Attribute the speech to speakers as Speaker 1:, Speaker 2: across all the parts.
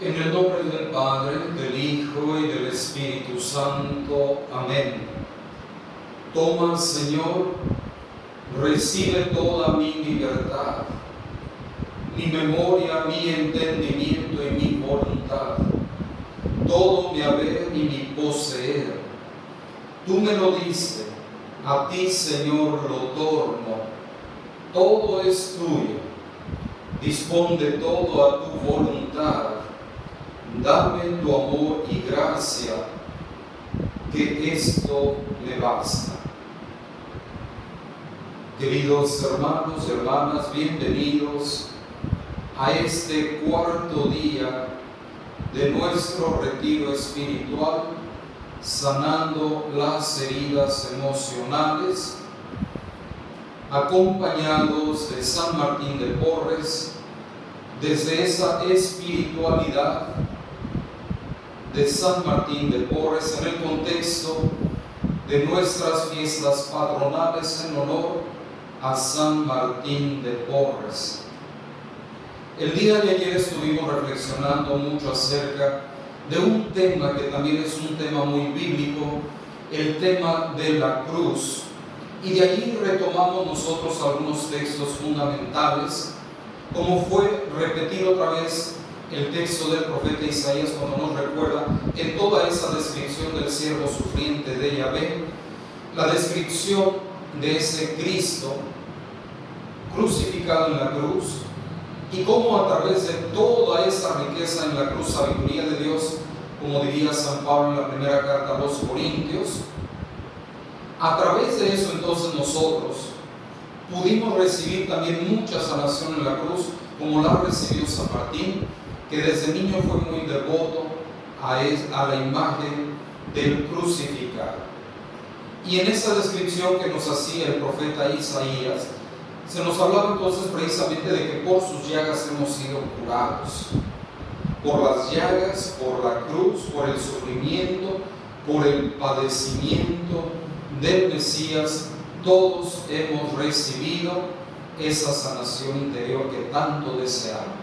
Speaker 1: En el nombre del Padre, del Hijo y del Espíritu Santo. Amén. Toma, Señor, recibe toda mi libertad, mi memoria, mi entendimiento y mi voluntad, todo mi haber y mi poseer. Tú me lo diste, a ti, Señor, lo torno. Todo es tuyo. Dispón de todo a tu voluntad. Dame tu amor y gracia, que esto me basta. Queridos hermanos y hermanas, bienvenidos a este cuarto día de nuestro retiro espiritual, sanando las heridas emocionales, acompañados de San Martín de Porres, desde esa espiritualidad de San Martín de Porres en el contexto de nuestras fiestas patronales en honor a San Martín de Porres. El día de ayer estuvimos reflexionando mucho acerca de un tema que también es un tema muy bíblico, el tema de la cruz. Y de allí retomamos nosotros algunos textos fundamentales, como fue repetir otra vez el texto del profeta Isaías cuando nos recuerda en toda esa descripción del siervo sufriente de Yahvé, la descripción de ese Cristo crucificado en la cruz, y cómo a través de toda esa riqueza en la cruz, sabiduría de Dios, como diría San Pablo en la primera carta a los Corintios, a través de eso entonces nosotros pudimos recibir también mucha sanación en la cruz, como la recibió San Martín, que desde niño fue muy devoto a la imagen del crucificado. Y en esa descripción que nos hacía el profeta Isaías, se nos hablaba entonces precisamente de que por sus llagas hemos sido curados. Por las llagas, por la cruz, por el sufrimiento, por el padecimiento del Mesías, todos hemos recibido esa sanación interior que tanto deseamos.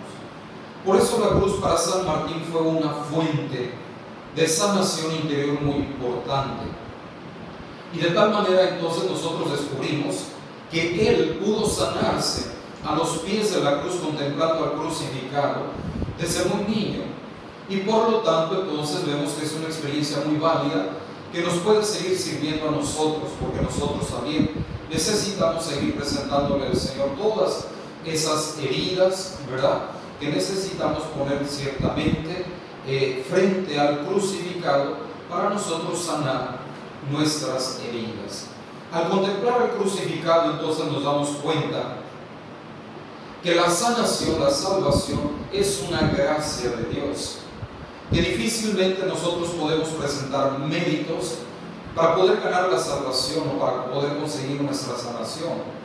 Speaker 1: Por eso la cruz para San Martín fue una fuente de sanación interior muy importante. Y de tal manera entonces nosotros descubrimos que él pudo sanarse a los pies de la cruz contemplando al crucificado desde muy niño. Y por lo tanto entonces vemos que es una experiencia muy válida que nos puede seguir sirviendo a nosotros, porque nosotros también necesitamos seguir presentándole al Señor todas esas heridas, ¿verdad?, que necesitamos poner ciertamente frente al crucificado para nosotros sanar nuestras heridas. Al contemplar el crucificado entonces nos damos cuenta que la sanación, la salvación es una gracia de Dios, que difícilmente nosotros podemos presentar méritos para poder ganar la salvación o para poder conseguir nuestra sanación.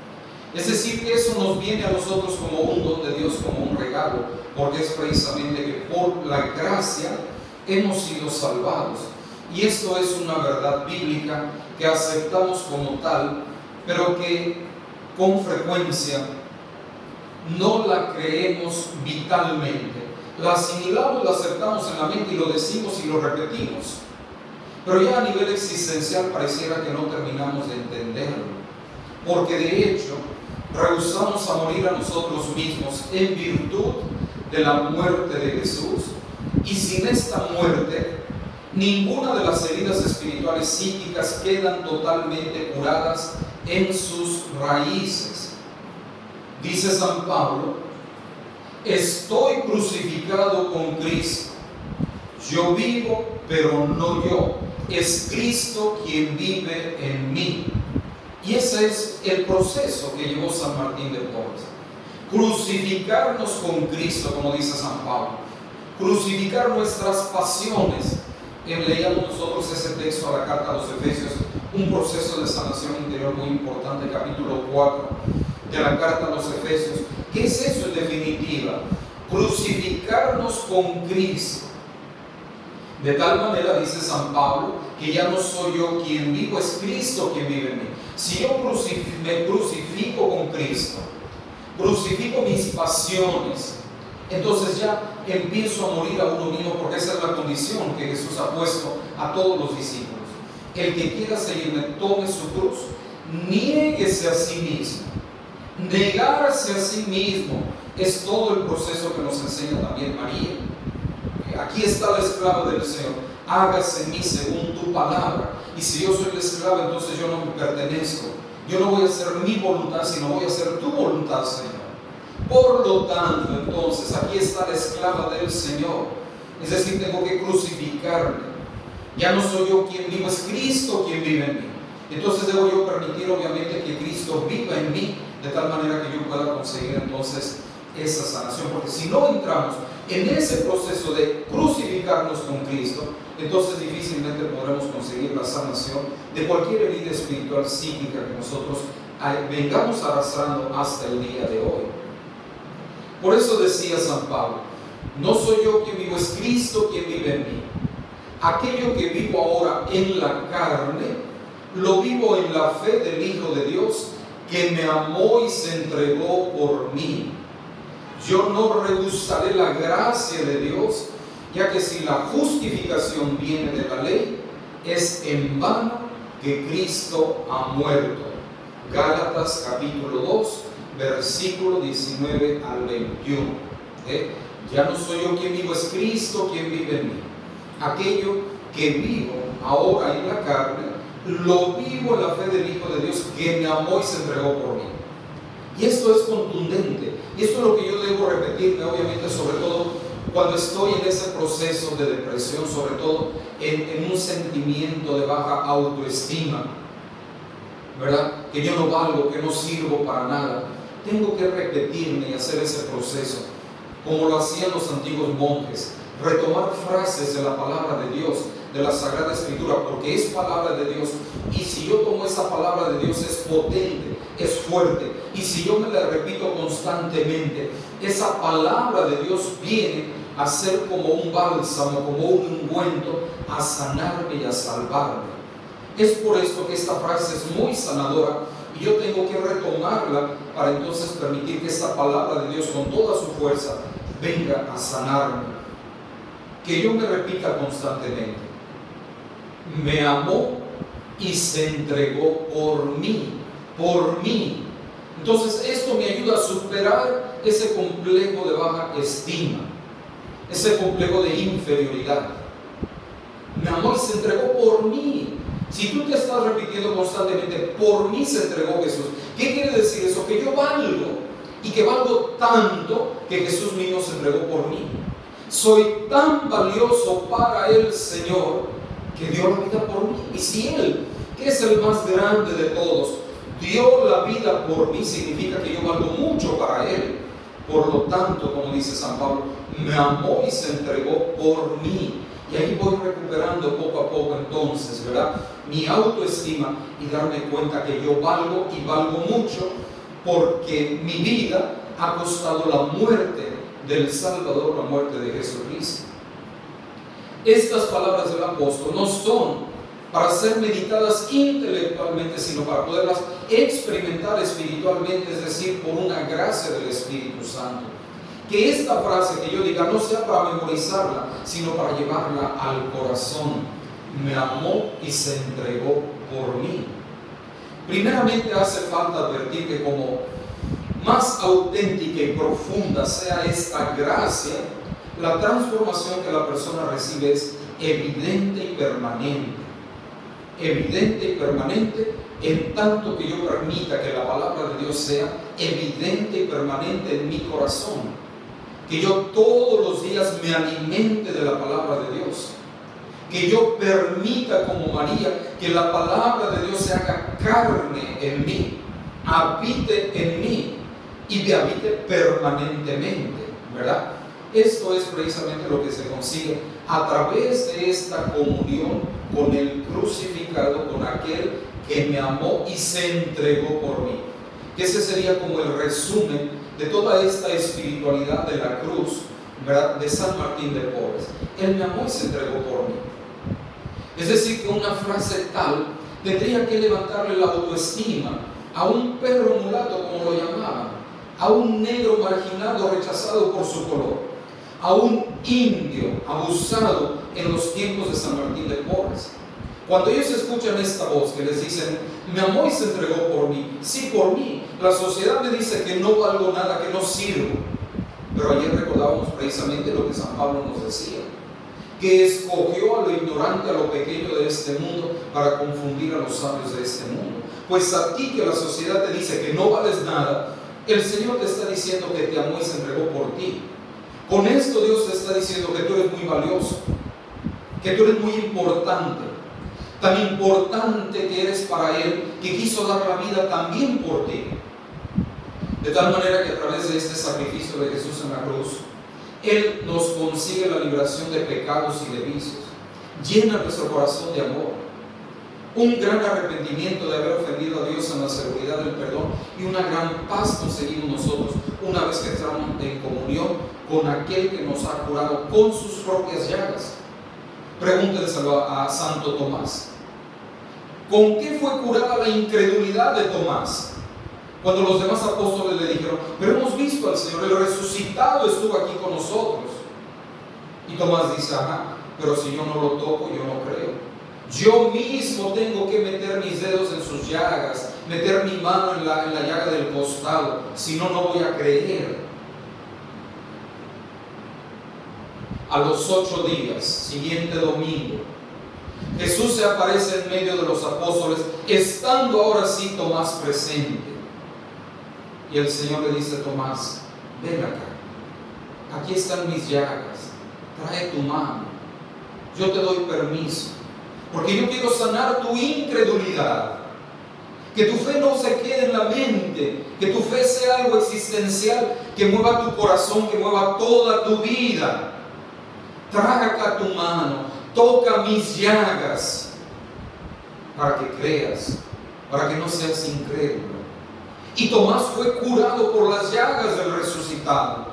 Speaker 1: Es decir, que eso nos viene a nosotros como un don de Dios, como un regalo, porque es precisamente que por la gracia hemos sido salvados. Y esto es una verdad bíblica que aceptamos como tal, pero que con frecuencia no la creemos vitalmente. La asimilamos, la aceptamos en la mente y lo decimos y lo repetimos. Pero ya a nivel existencial pareciera que no terminamos de entenderlo. Porque de hecho, rehusamos a morir a nosotros mismos en virtud de la muerte de Jesús. Y sin esta muerte, ninguna de las heridas espirituales psíquicas quedan totalmente curadas en sus raíces. Dice San Pablo: estoy crucificado con Cristo. Yo vivo, pero no yo. Es Cristo quien vive en mí. Y ese es el proceso que llevó San Martín de Porres. Crucificarnos con Cristo, como dice San Pablo. Crucificar nuestras pasiones. Leíamos nosotros ese texto a la carta a los Efesios, un proceso de sanación interior muy importante, capítulo 4 de la carta a los Efesios. ¿Qué es eso en definitiva? Crucificarnos con Cristo. De tal manera, dice San Pablo, que ya no soy yo quien vivo, es Cristo quien vive en mí. Si yo me crucifico con Cristo, crucifico mis pasiones, entonces ya empiezo a morir a uno mismo, porque esa es la condición que Jesús ha puesto a todos los discípulos. El que quiera seguirme, tome su cruz, niéguese a sí mismo. Negarse a sí mismo es todo el proceso que nos enseña también María. Aquí está la esclava del Señor, hágase en mí según tu palabra. Y si yo soy la esclava, entonces yo no me pertenezco. Yo no voy a hacer mi voluntad, sino voy a hacer tu voluntad, Señor. Por lo tanto, entonces, aquí está la esclava del Señor. Es decir, tengo que crucificarme. Ya no soy yo quien vivo, es Cristo quien vive en mí. Entonces debo yo permitir, obviamente, que Cristo viva en mí, de tal manera que yo pueda conseguir entonces esa sanación. Porque si no entramos en ese proceso de crucificarnos con Cristo, entonces difícilmente podremos conseguir la sanación de cualquier herida espiritual, psíquica que nosotros vengamos arrastrando hasta el día de hoy. Por eso decía San Pablo, no soy yo quien vivo, es Cristo quien vive en mí. Aquello que vivo ahora en la carne, lo vivo en la fe del Hijo de Dios, que me amó y se entregó por mí. Yo no rehusaré la gracia de Dios, ya que si la justificación viene de la ley, es en vano que Cristo ha muerto. Gálatas capítulo 2, versículo 19 al 21. Ya no soy yo quien vivo, es Cristo quien vive en mí. Aquello que vivo ahora en la carne, lo vivo en la fe del Hijo de Dios, que me amó y se entregó por mí. Y esto es contundente, y esto es lo que yo debo repetirme, obviamente, sobre todo cuando estoy en ese proceso de depresión, sobre todo en un sentimiento de baja autoestima, ¿verdad? Que yo no valgo, que no sirvo para nada. Tengo que repetirme y hacer ese proceso, como lo hacían los antiguos monjes, retomar frases de la palabra de Dios, de la Sagrada Escritura, porque es palabra de Dios, y si yo tomo esa palabra de Dios es potente, es fuerte, y si yo me la repito constantemente, esa palabra de Dios viene a ser como un bálsamo, como un ungüento, a sanarme y a salvarme. Es por esto que esta frase es muy sanadora, y yo tengo que retomarla para entonces permitir que esta palabra de Dios con toda su fuerza venga a sanarme. Que yo me repita constantemente: me amó y se entregó por mí, por mí. Entonces esto me ayuda a superar ese complejo de baja estima, ese complejo de inferioridad. Me amó y se entregó por mí. Si tú te estás repitiendo constantemente, por mí se entregó Jesús, ¿qué quiere decir eso? Que yo valgo, y que valgo tanto que Jesús mismo se entregó por mí. Soy tan valioso para el Señor que dio la vida por mí. Y si Él, que es el más grande de todos, dio la vida por mí, significa que yo valgo mucho para Él. Por lo tanto, como dice San Pablo, me amó y se entregó por mí. Y ahí voy recuperando poco a poco entonces, ¿verdad?, mi autoestima, y darme cuenta que yo valgo y valgo mucho, porque mi vida ha costado la muerte del Salvador, la muerte de Jesucristo. Estas palabras del apóstol no son para ser meditadas intelectualmente, sino para poderlas experimentar espiritualmente, es decir, por una gracia del Espíritu Santo. Que esta frase que yo diga no sea para memorizarla, sino para llevarla al corazón. Me amó y se entregó por mí. Primeramente hace falta advertir que como más auténtica y profunda sea esta gracia, la transformación que la persona recibe es evidente y permanente. Evidente y permanente, en tanto que yo permita que la palabra de Dios sea evidente y permanente en mi corazón. Que yo todos los días me alimente de la palabra de Dios. Que yo permita, como María, que la palabra de Dios se haga carne en mí, habite en mí y me habite permanentemente, ¿verdad? Esto es precisamente lo que se consigue a través de esta comunión con el crucificado, con aquel que me amó y se entregó por mí. Ese sería como el resumen de toda esta espiritualidad de la cruz, ¿verdad?, de San Martín de Porres. Él me amó y se entregó por mí. Es decir, que una frase tal tendría que levantarle la autoestima a un perro mulato, como lo llamaban, a un negro marginado, rechazado por su color. a un indio abusado en los tiempos de San Martín de Porres. Cuando ellos escuchan esta voz que les dicen, me amó y se entregó por mí, sí, por mí, la sociedad me dice que no valgo nada, que no sirvo. Pero ayer recordábamos precisamente lo que San Pablo nos decía, que escogió a lo ignorante, a lo pequeño de este mundo, para confundir a los sabios de este mundo. Pues a ti, que la sociedad te dice que no vales nada, el Señor te está diciendo que te amó y se entregó por ti. Con esto Dios te está diciendo que tú eres muy valioso, que tú eres muy importante, tan importante que eres para Él, que quiso dar la vida también por ti. De tal manera que a través de este sacrificio de Jesús en la cruz, Él nos consigue la liberación de pecados y de vicios, llena nuestro corazón de amor, un gran arrepentimiento de haber ofendido a Dios en la seguridad del perdón, y una gran paz conseguimos nosotros una vez que entramos en comunión con aquel que nos ha curado con sus propias llagas. Pregúntenselo a Santo Tomás. ¿Con qué fue curada la incredulidad de Tomás? Cuando los demás apóstoles le dijeron, pero hemos visto al Señor, el resucitado estuvo aquí con nosotros. Y Tomás dice, ajá, pero si yo no lo toco, yo no creo. Yo mismo tengo que meter mis dedos en sus llagas, meter mi mano en la llaga del costado, si no, no voy a creer. A los 8 días, siguiente domingo, Jesús se aparece en medio de los apóstoles, estando ahora sí Tomás presente. Y el Señor le dice a Tomás, ven acá, aquí están mis llagas, trae tu mano, yo te doy permiso, porque yo quiero sanar tu incredulidad, que tu fe no se quede en la mente, que tu fe sea algo existencial, que mueva tu corazón, que mueva toda tu vida. Trae acá tu mano, toca mis llagas, para que creas, para que no seas incrédulo. Y Tomás fue curado por las llagas del resucitado,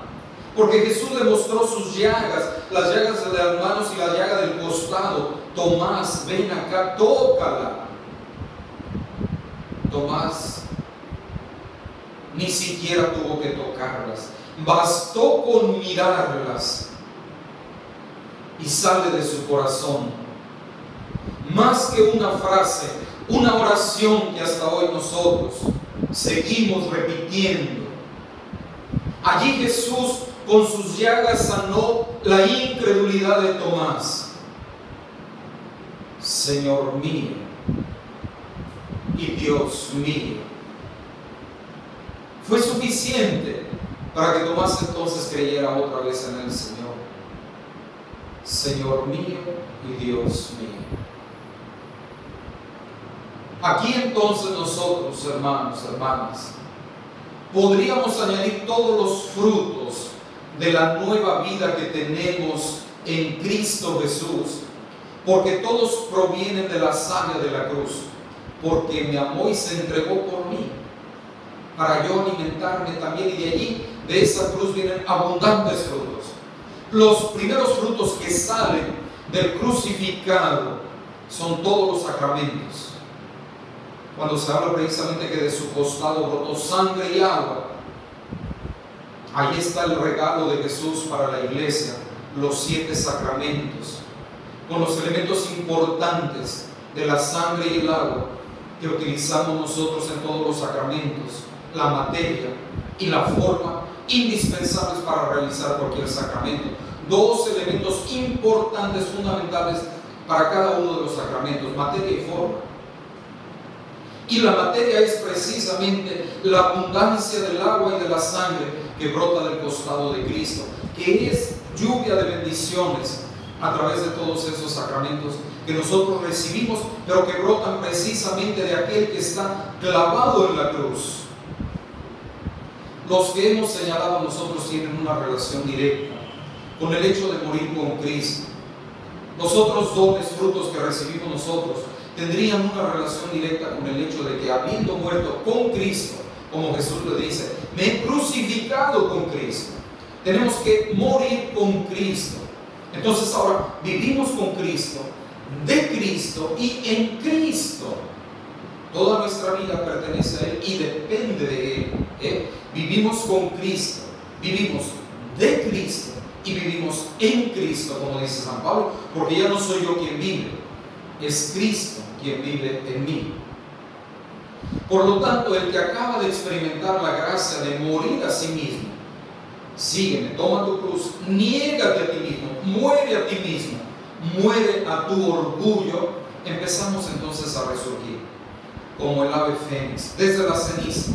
Speaker 1: porque Jesús le mostró sus llagas, las llagas de las manos y la llaga del costado. Tomás, ven acá, tócala. Tomás ni siquiera tuvo que tocarlas, bastó con mirarlas y sale de su corazón más que una frase, una oración que hasta hoy nosotros seguimos repitiendo. Allí Jesús con sus llagas sanó la incredulidad de Tomás. Señor mío y Dios mío. Fue suficiente para que Tomás entonces creyera otra vez en el Señor. Señor mío y Dios mío. Aquí entonces nosotros, hermanos, hermanas, podríamos añadir todos los frutos de la nueva vida que tenemos en Cristo Jesús, porque todos provienen de la savia de la cruz, porque me amó y se entregó por mí, para yo alimentarme también, y de allí, de esa cruz, vienen abundantes frutos. Los primeros frutos que salen del crucificado son todos los sacramentos. Cuando se habla precisamente que de su costado brotó sangre y agua, ahí está el regalo de Jesús para la iglesia, los 7 sacramentos, con los elementos importantes de la sangre y el agua que utilizamos nosotros en todos los sacramentos, la materia y la forma indispensables para realizar cualquier sacramento. 2 elementos importantes, fundamentales para cada uno de los sacramentos, materia y forma. Y la materia es precisamente la abundancia del agua y de la sangre que brota del costado de Cristo, que es lluvia de bendiciones a través de todos esos sacramentos que nosotros recibimos, pero que brotan precisamente de aquel que está clavado en la cruz. Los que hemos señalado nosotros tienen una relación directa con el hecho de morir con Cristo. Los otros dones, frutos que recibimos nosotros, tendrían una relación directa con el hecho de que, habiendo muerto con Cristo, como Jesús le dice, me he crucificado con Cristo. Tenemos que morir con Cristo. Entonces ahora vivimos con Cristo, de Cristo y en Cristo. Toda nuestra vida pertenece a Él y depende de Él. Vivimos con Cristo, vivimos de Cristo y vivimos en Cristo, como dice San Pablo, porque ya no soy yo quien vive, es Cristo quien vive en mí. Por lo tanto, el que acaba de experimentar la gracia de morir a sí mismo, sígueme, toma tu cruz, niégate a ti mismo, muere a ti mismo, muere a tu orgullo, empezamos entonces a resurgir como el ave fénix, desde la ceniza.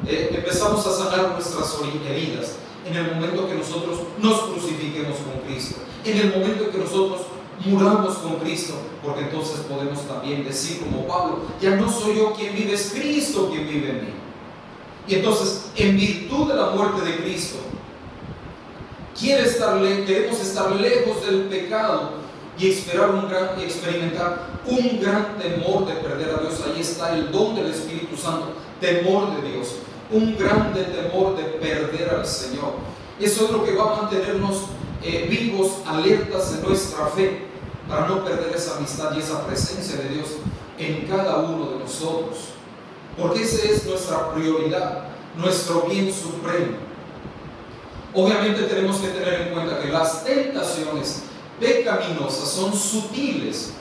Speaker 1: Empezamos a sanar nuestras heridas en el momento que nosotros nos crucifiquemos con Cristo, en el momento que nosotros muramos con Cristo, porque entonces podemos también decir como Pablo, ya no soy yo quien vive, es Cristo quien vive en mí. Y entonces, en virtud de la muerte de Cristo, queremos estar lejos del pecado y experimentar un gran temor de perder a Dios. Ahí está el don del Espíritu Santo, temor de Dios, un grande temor de perder al Señor. Eso es lo que va a mantenernos vivos, alertas en nuestra fe, para no perder esa amistad y esa presencia de Dios en cada uno de nosotros, porque esa es nuestra prioridad, nuestro bien supremo. Obviamente tenemos que tener en cuenta que las tentaciones pecaminosas son sutiles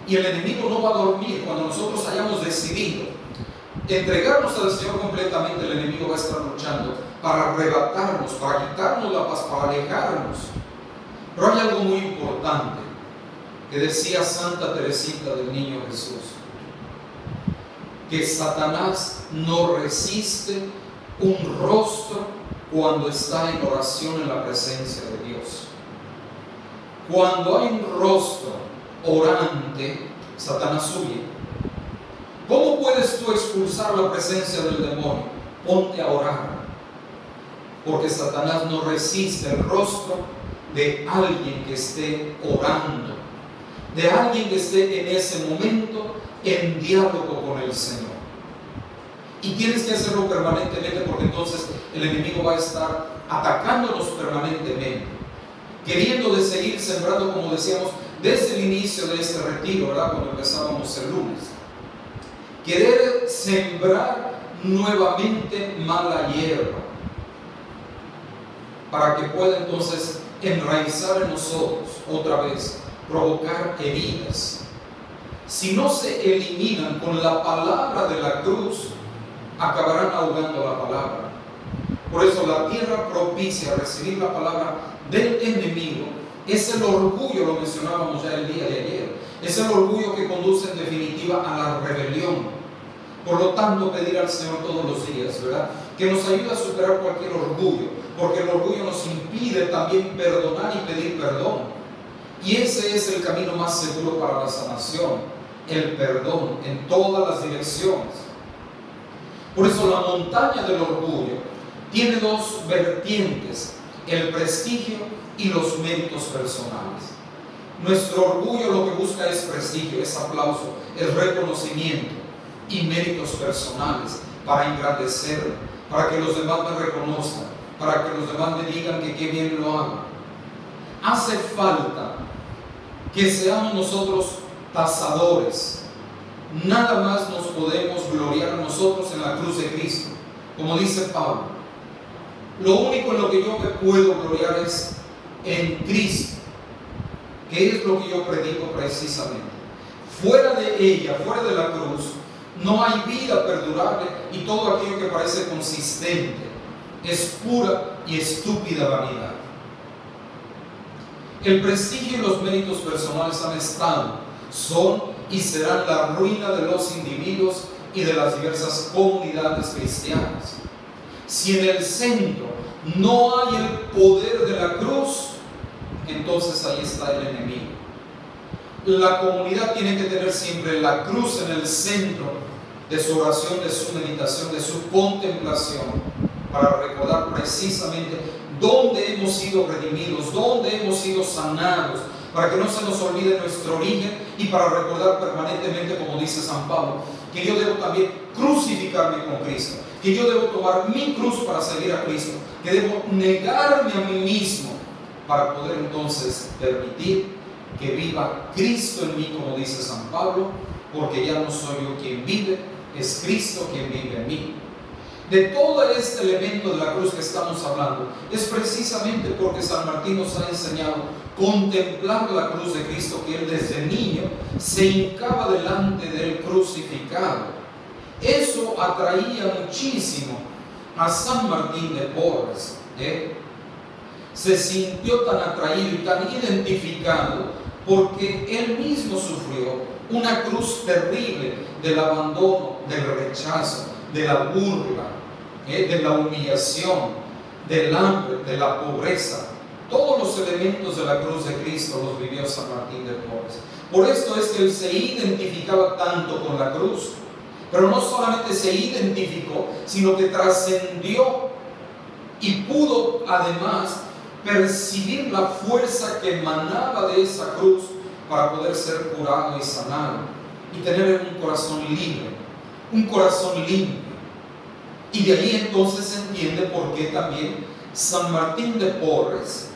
Speaker 1: y el enemigo no va a dormir. Cuando nosotros hayamos decidido entregarnos al Señor completamente, el enemigo va a estar luchando para arrebatarnos, para quitarnos la paz, para alejarnos. Pero hay algo muy importante que decía Santa Teresita del Niño Jesús, que Satanás no resiste un rostro cuando está en oración en la presencia de Dios. Cuando hay un rostro orante, Satanás huye. ¿Cómo puedes tú expulsar la presencia del demonio? Ponte a orar, porque Satanás no resiste el rostro de alguien que esté orando, de alguien que esté en ese momento en diálogo con el Señor. Y tienes que hacerlo permanentemente, porque entonces el enemigo va a estar atacándonos permanentemente, queriendo de seguir sembrando, como decíamos, desde el inicio de este retiro, ¿verdad? Cuando empezábamos el lunes. Querer sembrar nuevamente mala hierba, para que pueda entonces enraizar en nosotros otra vez, provocar heridas. Si no se eliminan con la palabra de la cruz, acabarán ahogando la palabra. Por eso la tierra propicia a recibir la palabra del enemigo es el orgullo, lo mencionábamos ya el día de ayer, es el orgullo que conduce en definitiva a la rebelión. Por lo tanto, pedir al Señor todos los días, ¿verdad?, que nos ayude a superar cualquier orgullo, porque el orgullo nos impide también perdonar y pedir perdón. Y ese es el camino más seguro para la sanación, el perdón en todas las direcciones. Por eso la montaña del orgullo tiene dos vertientes: el prestigio y los méritos personales. Nuestro orgullo lo que busca es prestigio, es aplauso, es reconocimiento y méritos personales para engrandecerme, para que los demás me reconozcan, para que los demás me digan que qué bien lo hago. Hace falta que seamos nosotros tasadores. Nada más nos podemos gloriar nosotros en la cruz de Cristo, como dice Pablo. Lo único en lo que yo me puedo gloriar es en Cristo, que es lo que yo predico precisamente. Fuera de ella, fuera de la cruz, no hay vida perdurable, y todo aquello que parece consistente es pura y estúpida vanidad. El prestigio y los méritos personales han estado, son y serán la ruina de los individuos y de las diversas comunidades cristianas. Si en el centro no hay el poder de la cruz, entonces ahí está el enemigo. La comunidad tiene que tener siempre la cruz en el centro de su oración, de su meditación, de su contemplación, para recordar precisamente dónde hemos sido redimidos, dónde hemos sido sanados, para que no se nos olvide nuestro origen, y para recordar permanentemente, como dice San Pablo, que yo debo también crucificarme con Cristo, que yo debo tomar mi cruz para seguir a Cristo, que debo negarme a mí mismo para poder entonces permitir que viva Cristo en mí, como dice San Pablo, porque ya no soy yo quien vive, es Cristo quien vive en mí. de todo este elemento de la cruz que estamos hablando, es precisamente porque San Martín nos ha enseñado contemplar la cruz de Cristo, que él desde niño se hincaba delante del crucificado. Eso atraía muchísimo a San Martín de Porres. Se sintió tan atraído y tan identificado porque él mismo sufrió una cruz terrible del abandono, del rechazo, de la burla, de la humillación, del hambre, de la pobreza. Todos los elementos de la cruz de Cristo los vivió San Martín de Porres. Por esto es que él se identificaba tanto con la cruz, pero no solamente se identificó, sino que trascendió y pudo además percibir la fuerza que emanaba de esa cruz para poder ser curado y sanado y tener un corazón libre, un corazón limpio. Y de ahí entonces se entiende por qué también San Martín de Porres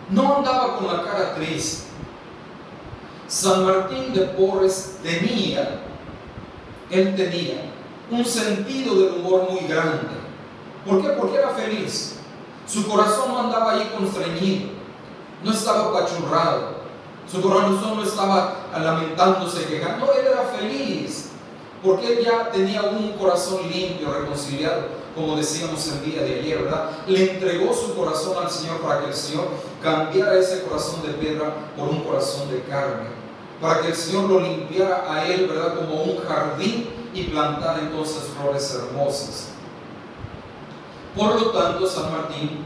Speaker 1: no andaba con la cara triste. San Martín de Porres tenía un sentido del humor muy grande. ¿Por qué? Porque era feliz. Su corazón no andaba ahí constreñido, no estaba apachurrado, su corazón no estaba lamentándose, quejando. No, él era feliz, porque él ya tenía un corazón limpio, reconciliado, como decíamos el día de ayer, ¿verdad? Le entregó su corazón al Señor para que el Señor cambiara ese corazón de piedra por un corazón de carne, para que el Señor lo limpiara a él, ¿verdad?, como un jardín, y plantara entonces flores hermosas. Por lo tanto, San Martín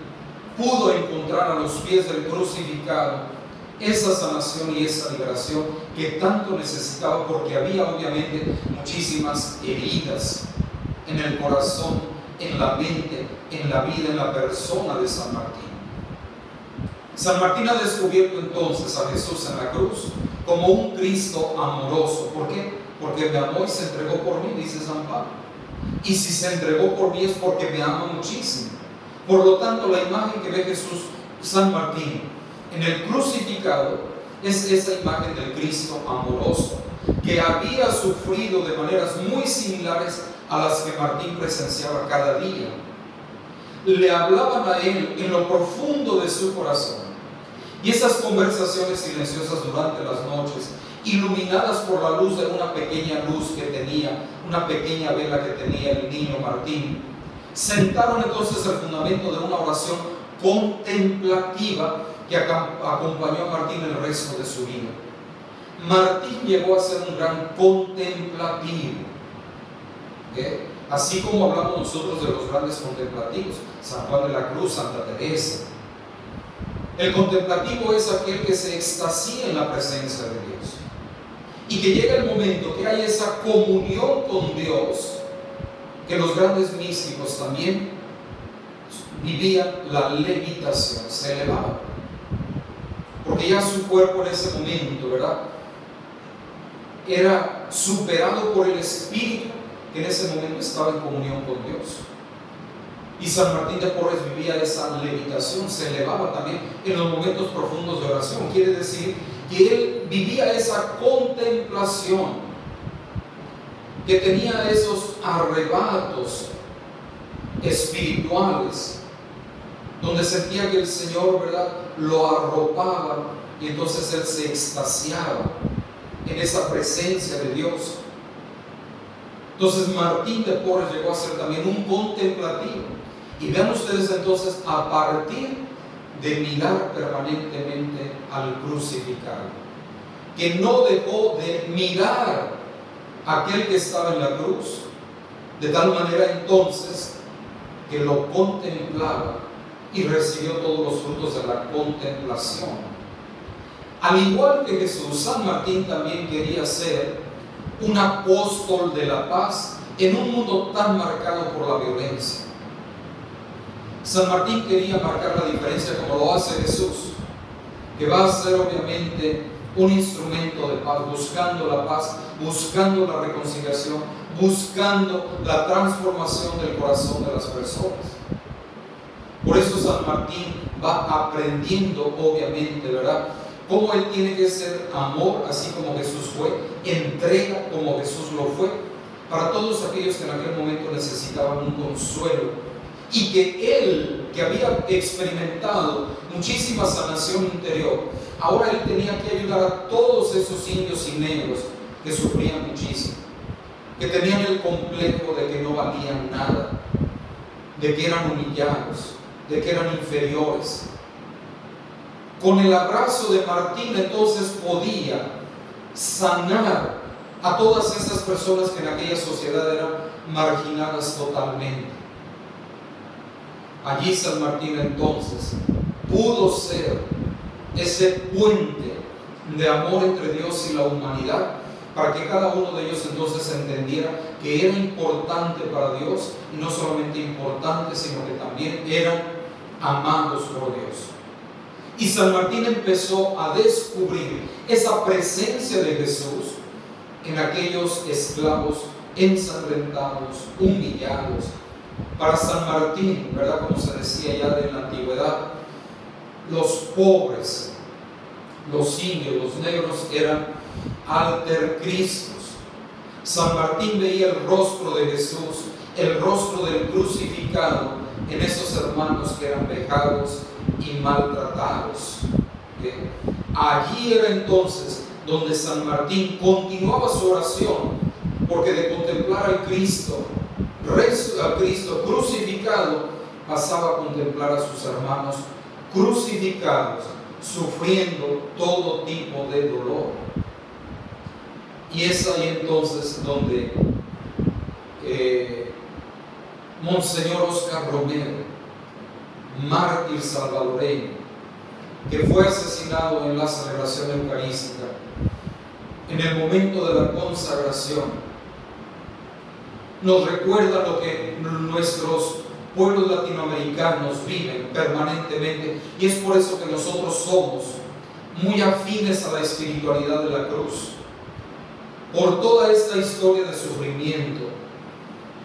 Speaker 1: pudo encontrar a los pies del crucificado esa sanación y esa liberación que tanto necesitaba, porque había obviamente muchísimas heridas en el corazón, en la mente, en la vida, en la persona de San Martín. San Martín ha descubierto entonces a Jesús en la cruz como un Cristo amoroso. ¿Por qué? Porque me amó y se entregó por mí, dice San Pablo. Y si se entregó por mí es porque me ama muchísimo. Por lo tanto, la imagen que ve Jesús, San Martín, en el crucificado, es esa imagen del Cristo amoroso, que había sufrido de maneras muy similares a las que Martín presenciaba cada día. Le hablaban a él en lo profundo de su corazón. Y esas conversaciones silenciosas durante las noches, iluminadas por la luz de una pequeña luz que tenía, una pequeña vela que tenía el niño Martín, sentaron entonces el fundamento de una oración contemplativa que acompañó a Martín el resto de su vida. Martín llegó a ser un gran contemplativo, así como hablamos nosotros de los grandes contemplativos, San Juan de la Cruz, Santa Teresa. El contemplativo es aquel que se extasía en la presencia de Dios y que llega el momento que hay esa comunión con Dios, que los grandes místicos también vivían la levitación, se elevaban, porque ya su cuerpo en ese momento, ¿verdad?, era superado por el Espíritu, que en ese momento estaba en comunión con Dios. Y San Martín de Porres vivía esa levitación, se elevaba también en los momentos profundos de oración. Quiere decir que él vivía esa contemplación, que tenía esos arrebatos espirituales, donde sentía que el Señor, ¿verdad?, lo arropaba, y entonces él se extasiaba en esa presencia de Dios. Entonces Martín de Porres llegó a ser también un contemplativo. Y vean ustedes entonces, a partir de mirar permanentemente al crucificado, que no dejó de mirar a aquel que estaba en la cruz, de tal manera entonces que lo contemplaba y recibió todos los frutos de la contemplación. Al igual que Jesús, San Martín también quería ser un apóstol de la paz en un mundo tan marcado por la violencia. San Martín quería marcar la diferencia, como lo hace Jesús, que va a ser obviamente un instrumento de paz, buscando la paz, buscando la reconciliación, buscando la transformación del corazón de las personas. Por eso San Martín va aprendiendo, obviamente, ¿verdad?, cómo él tiene que ser amor, así como Jesús fue, entrega como Jesús lo fue, para todos aquellos que en aquel momento necesitaban un consuelo, y que él, que había experimentado muchísima sanación interior, ahora él tenía que ayudar a todos esos indios y negros que sufrían muchísimo, que tenían el complejo de que no valían nada, de que eran humillados, de que eran inferiores. Con el abrazo de Martín entonces podía sanar a todas esas personas que en aquella sociedad eran marginadas totalmente. Allí San Martín entonces pudo ser ese puente de amor entre Dios y la humanidad, para que cada uno de ellos entonces entendiera que era importante para Dios, y no solamente importante, sino que también eran amados por Dios. Y San Martín empezó a descubrir esa presencia de Jesús en aquellos esclavos ensangrentados, humillados. Para San Martín, ¿verdad? Como se decía ya de la antigüedad, los pobres, los indios, los negros eran altercristos. San Martín veía el rostro de Jesús, el rostro del crucificado en esos hermanos que eran vejados y maltratados. Allí era entonces donde San Martín continuaba su oración, porque de contemplar al Cristo crucificado, pasaba a contemplar a sus hermanos crucificados, sufriendo todo tipo de dolor. Y es ahí entonces donde Monseñor Óscar Romero, mártir salvadoreño, que fue asesinado en la celebración eucarística, en el momento de la consagración, nos recuerda lo que nuestros pueblos latinoamericanos viven permanentemente, y es por eso que nosotros somos muy afines a la espiritualidad de la cruz. Por toda esta historia de sufrimiento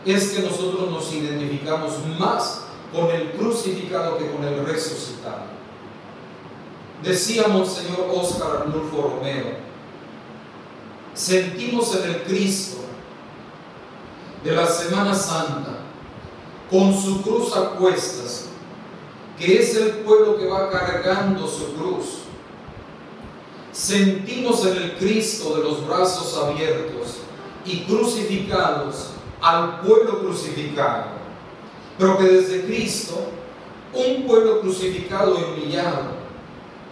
Speaker 1: es que nosotros nos identificamos más con el crucificado que con el resucitado. Decía Monseñor Óscar Arnulfo Romero: sentimos en el Cristo de la Semana Santa, con su cruz a cuestas, que es el pueblo que va cargando su cruz. Sentimos en el Cristo de los brazos abiertos y crucificados al pueblo crucificado, pero que desde Cristo, un pueblo crucificado y humillado,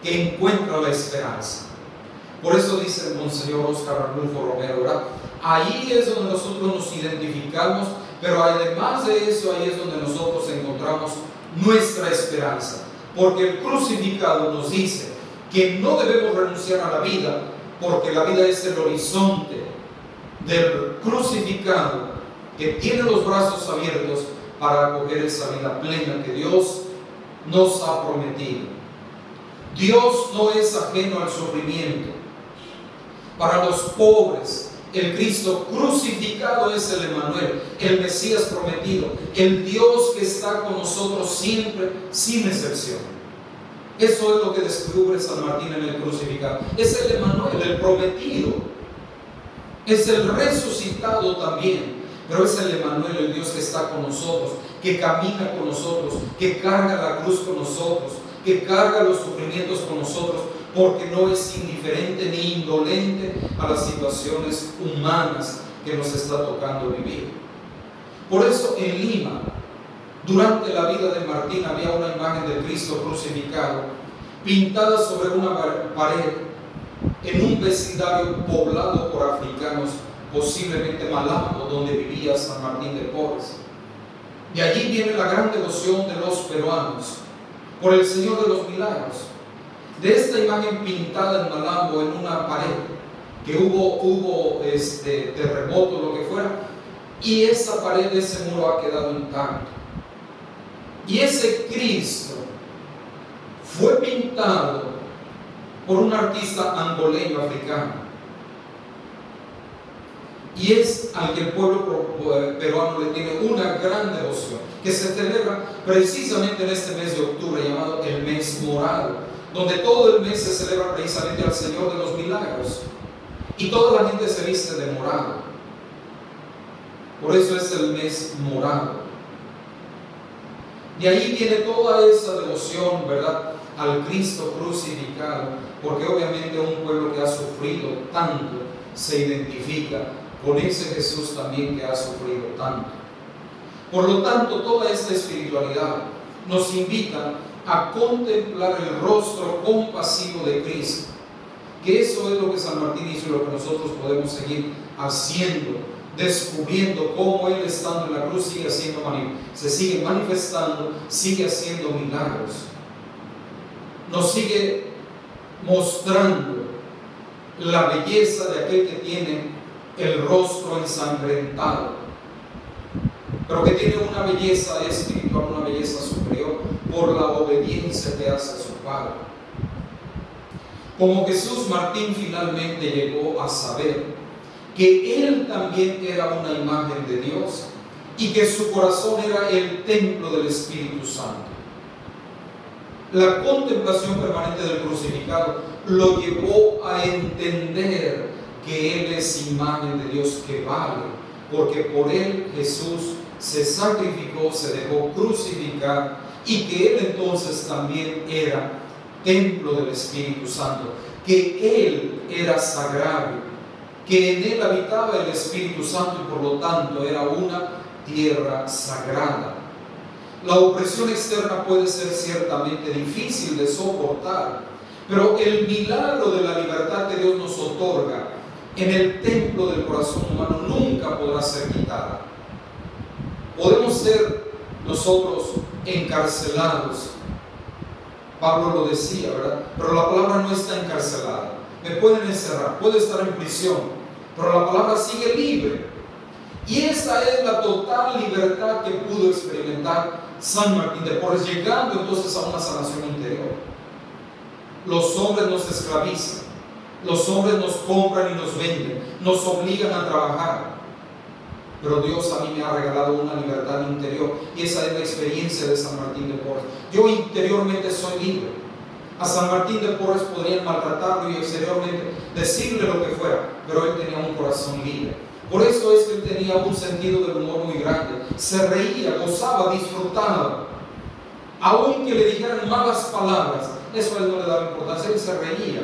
Speaker 1: que encuentra la esperanza. Por eso dice el Monseñor Óscar Arnulfo Romero, ¿verdad? Ahí es donde nosotros nos identificamos, pero además de eso, ahí es donde nosotros encontramos nuestra esperanza, porque el crucificado nos dice que no debemos renunciar a la vida, porque la vida es el horizonte del crucificado, que tiene los brazos abiertos para acoger esa vida plena que Dios nos ha prometido. Dios no es ajeno al sufrimiento. Para los pobres, el Cristo crucificado es el Emmanuel, el Mesías prometido, el Dios que está con nosotros siempre, sin excepción. Eso es lo que descubre San Martín en el crucificado. Es el Emmanuel, el prometido. Es el resucitado también, pero es el Emmanuel, el Dios que está con nosotros, que camina con nosotros, que carga la cruz con nosotros, que carga los sufrimientos con nosotros, porque no es indiferente ni indolente a las situaciones humanas que nos está tocando vivir. Por eso en Lima, durante la vida de Martín, había una imagen del Cristo crucificado pintada sobre una pared en un vecindario poblado por africanos, posiblemente Malambo, donde vivía San Martín de Porres. De allí viene la gran devoción de los peruanos por el Señor de los Milagros. De esta imagen pintada en Malambo, en una pared, que hubo terremoto, lo que fuera, y esa pared, ese muro ha quedado intacto. Y ese Cristo fue pintado por un artista angoleño africano, y es al que el pueblo peruano le tiene una gran devoción, que se celebra precisamente en este mes de octubre, llamado el mes morado, donde todo el mes se celebra precisamente al Señor de los Milagros, y toda la gente se viste de morado. Por eso es el mes morado. De ahí viene toda esa devoción, ¿verdad?, al Cristo crucificado, porque obviamente un pueblo que ha sufrido tanto se identifica con ese Jesús también que ha sufrido tanto. Por lo tanto, toda esta espiritualidad nos invita a contemplar el rostro compasivo de Cristo, que eso es lo que San Martín hizo y lo que nosotros podemos seguir haciendo, descubriendo cómo Él, estando en la cruz, se sigue manifestando, sigue haciendo milagros, nos sigue mostrando la belleza de aquel que tiene el rostro ensangrentado, pero que tiene una belleza espiritual, una belleza superior por la obediencia que hace a su Padre. Como Jesús, Martín finalmente llegó a saber que Él también era una imagen de Dios y que su corazón era el templo del Espíritu Santo. La contemplación permanente del crucificado lo llevó a entender que Él es imagen de Dios que vale, porque por Él Jesús se sacrificó, se dejó crucificar, y que Él entonces también era templo del Espíritu Santo, que Él era sagrado, que en Él habitaba el Espíritu Santo y por lo tanto era una tierra sagrada. La opresión externa puede ser ciertamente difícil de soportar, pero el milagro de la libertad que Dios nos otorga en el templo del corazón humano nunca podrá ser quitada. Podemos ser nosotros encarcelados, Pablo lo decía, ¿verdad? Pero la palabra no está encarcelada. Me pueden encerrar, puedo estar en prisión, pero la palabra sigue libre. Y esa es la total libertad que pudo experimentar San Martín de Porres, llegando entonces a una sanación interior. Los hombres nos esclavizan, los hombres nos compran y nos venden, nos obligan a trabajar. Pero Dios a mí me ha regalado una libertad interior, y esa es la experiencia de San Martín de Porres. Yo interiormente soy libre. A San Martín de Porres podrían maltratarlo y exteriormente decirle lo que fuera, pero él tenía un corazón libre. Por eso es que él tenía un sentido del humor muy grande. Se reía, gozaba, disfrutaba. Aunque le dijeran malas palabras, eso a él no le daba importancia, él se reía,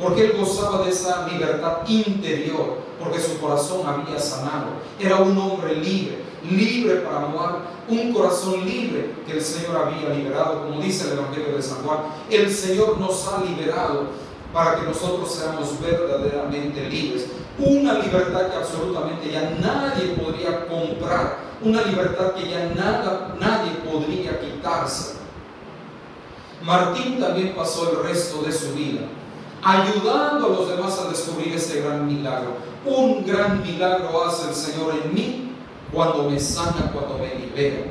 Speaker 1: porque él gozaba de esa libertad interior, porque su corazón había sanado. Era un hombre libre, libre para amar, un corazón libre que el Señor había liberado, como dice el Evangelio de San Juan. El Señor nos ha liberado para que nosotros seamos verdaderamente libres. Una libertad que absolutamente ya nadie podría comprar, una libertad que ya nadie podría quitarse. Martín también pasó el resto de su vida ayudando a los demás a descubrir ese gran milagro. Un gran milagro hace el Señor en mí cuando me sana, cuando me libera,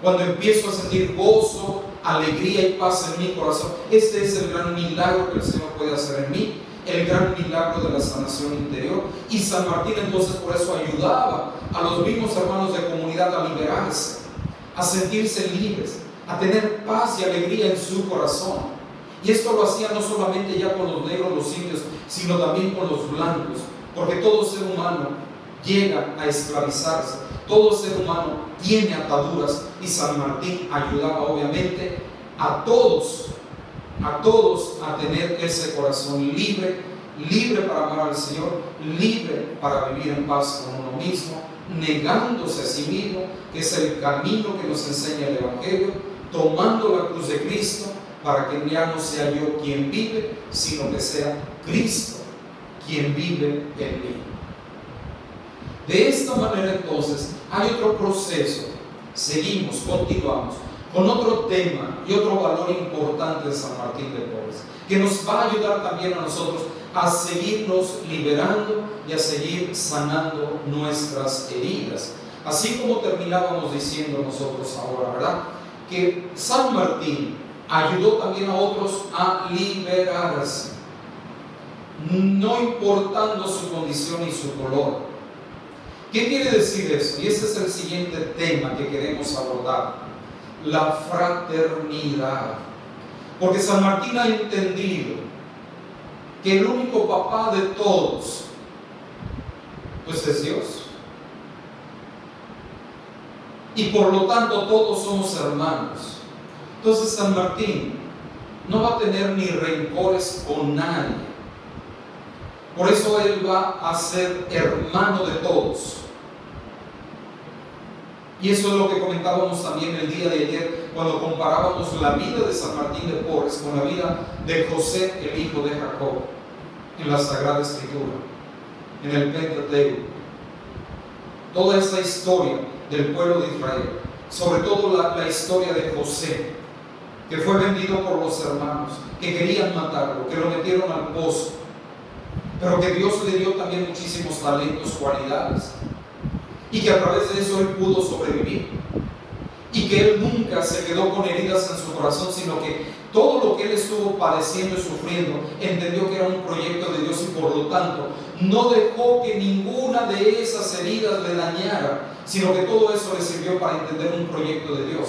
Speaker 1: cuando empiezo a sentir gozo, alegría y paz en mi corazón. Este es el gran milagro que el Señor puede hacer en mí, el gran milagro de la sanación interior. Y San Martín entonces por eso ayudaba a los mismos hermanos de comunidad a liberarse, a sentirse libres, a tener paz y alegría en su corazón. Y esto lo hacía no solamente ya con los negros, los indios, sino también con los blancos, porque todo ser humano llega a esclavizarse, todo ser humano tiene ataduras, y San Martín ayudaba obviamente a todos a tener ese corazón libre, libre para amar al Señor, libre para vivir en paz con uno mismo, negándose a sí mismo, que es el camino que nos enseña el Evangelio, tomando la cruz de Cristo, para que ya no sea yo quien vive, sino que sea Cristo quien vive en mí. De esta manera entonces hay otro proceso. Seguimos, continuamos con otro tema y otro valor importante de San Martín de Porres, que nos va a ayudar también a nosotros a seguirnos liberando y a seguir sanando nuestras heridas. Así como terminábamos diciendo nosotros ahora, ¿verdad? Que San Martín ayudó también a otros a liberarse, no importando su condición y su color. ¿Qué quiere decir eso? Y ese es el siguiente tema que queremos abordar: la fraternidad. Porque San Martín ha entendido que el único papá de todos, pues es Dios. y por lo tanto todos somos hermanos. Entonces San Martín no va a tener ni rencores con nadie. Por eso él va a ser hermano de todos. Y eso es lo que comentábamos también el día de ayer cuando comparábamos la vida de San Martín de Porres con la vida de José, el hijo de Jacob, en la Sagrada Escritura, en el Pentateuco. Toda esta historia del pueblo de Israel, sobre todo la historia de José, que fue vendido por los hermanos, que querían matarlo, que lo metieron al pozo, pero que Dios le dio también muchísimos talentos, cualidades, y que a través de eso él pudo sobrevivir, y que él nunca se quedó con heridas en su corazón, sino que todo lo que él estuvo padeciendo y sufriendo, entendió que era un proyecto de Dios, y por lo tanto no dejó que ninguna de esas heridas le dañara, sino que todo eso le sirvió para entender un proyecto de Dios.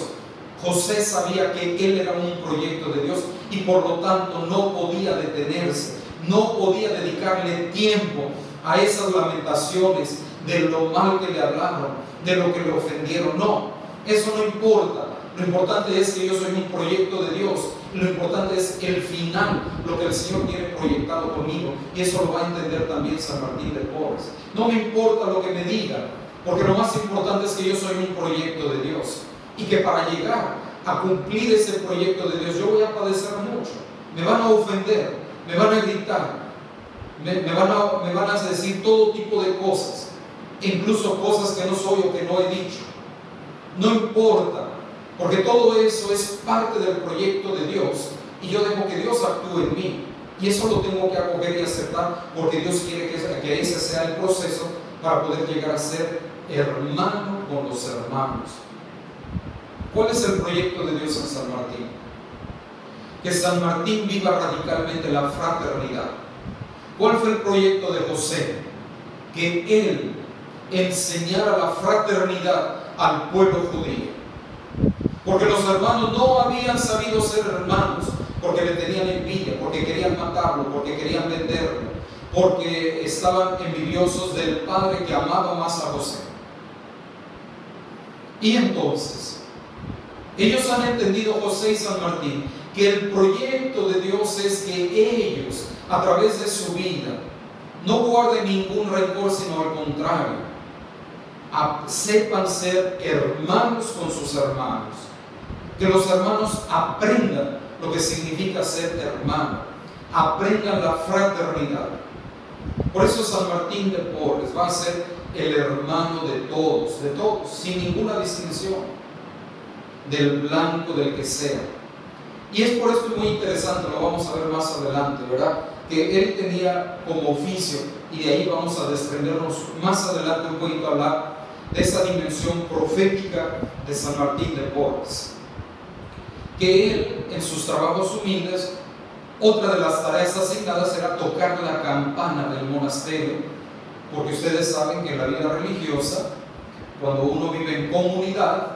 Speaker 1: José sabía que él era un proyecto de Dios y por lo tanto no podía detenerse, no podía dedicarle tiempo a esas lamentaciones de lo mal que le hablaron, de lo que le ofendieron. No, eso no importa. Lo importante es que yo soy un proyecto de Dios. Lo importante es el final, lo que el Señor tiene proyectado conmigo, y eso lo va a entender también San Martín de Porres. No me importa lo que me digan, porque lo más importante es que yo soy un proyecto de Dios, y que para llegar a cumplir ese proyecto de Dios yo voy a padecer mucho. Me van a ofender, me van a gritar, me van a decir todo tipo de cosas, incluso cosas que no soy o que no he dicho. No importa, porque todo eso es parte del proyecto de Dios, y yo dejo que Dios actúe en mí, y eso lo tengo que acoger y aceptar, porque Dios quiere que ese sea el proceso para poder llegar a ser hermano con los hermanos. ¿Cuál es el proyecto de Dios en San Martín? Que San Martín viva radicalmente la fraternidad. ¿Cuál fue el proyecto de José? Que él enseñara la fraternidad al pueblo judío. Porque los hermanos no habían sabido ser hermanos, porque le tenían envidia, porque querían matarlo, porque querían venderlo, porque estaban envidiosos del padre que amaba más a José. Y entonces, ellos han entendido, José y San Martín, que el proyecto de Dios es que ellos, a través de su vida, no guarden ningún rencor, sino al contrario, sepan ser hermanos con sus hermanos. Que los hermanos aprendan lo que significa ser hermano, aprendan la fraternidad. Por eso San Martín de Porres va a ser el hermano de todos, sin ninguna distinción, del blanco, del que sea. Y es por esto muy interesante, lo vamos a ver más adelante, ¿verdad? Que él tenía como oficio, y de ahí vamos a desprendernos más adelante un poquito a hablar de esa dimensión profética de San Martín de Porres. Que él, en sus trabajos humildes, otra de las tareas asignadas era tocar la campana del monasterio, porque ustedes saben que en la vida religiosa, cuando uno vive en comunidad,